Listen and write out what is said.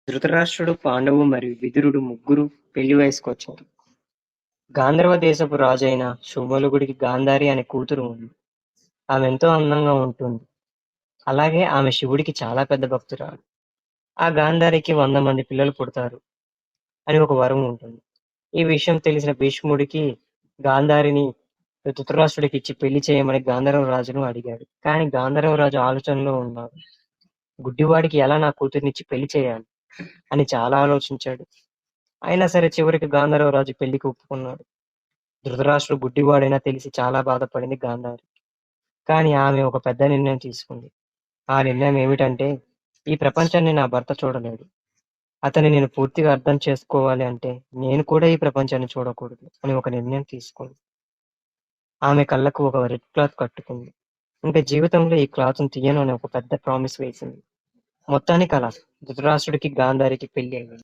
ధృతరాష్ట్రుడు, పాండవు మరియు విదురుడు ముగ్గురు పెళ్లి వయసుకొచ్చారు. గాంధర్వ దేశపు రాజైన శుంభలుగుడికి గాంధారి అనే కూతురు ఉంది. ఆమె ఎంతో అందంగా ఉంటుంది. అలాగే ఆమె శివుడికి చాలా పెద్ద భక్తురాలు. ఆ గాంధారికి 100 మంది పిల్లలు పుడతారు అని ఒక వరం ఉంటుంది. ఈ విషయం తెలిసిన భీష్ముడికి గాంధారిని ధృతరాష్ట్రుడికి ఇచ్చి పెళ్లి చేయమని గాంధర్వ రాజును అడిగాడు. కానీ గాంధర్వ రాజు ఆలోచనలో ఉన్నాడు. గుడ్డివాడికి ఎలా నా కూతుర్నిచ్చి పెళ్లి చేయాలి అని చాలా ఆలోచించాడు. అయినా సరే చివరికి గాంధర్వరాజు పెళ్లికి ఒప్పుకున్నాడు. ధృతరాష్ట్రుడు గుడ్డివాడైనా తెలిసి చాలా బాధపడింది గాంధారి. కానీ ఆమె ఒక పెద్ద నిర్ణయం తీసుకుంది. ఆ నిర్ణయం ఏమిటంటే, ఈ ప్రపంచాన్ని నా భర్త చూడలేడు. అతన్ని నేను పూర్తిగా అర్థం చేసుకోవాలి అంటే నేను కూడా ఈ ప్రపంచాన్ని చూడకూడదు అని ఒక నిర్ణయం తీసుకుంది. ఆమె కళ్ళకు ఒక రెడ్ క్లాత్ కట్టుకుంది. ఇంకా జీవితంలో ఈ క్లాత్‌ను తీయను అని ఒక పెద్ద ప్రామిస్ వేసింది. మొత్తానికి అలా ధృతరాష్ట్రుడికి గాంధారికి పెళ్లి అయింది.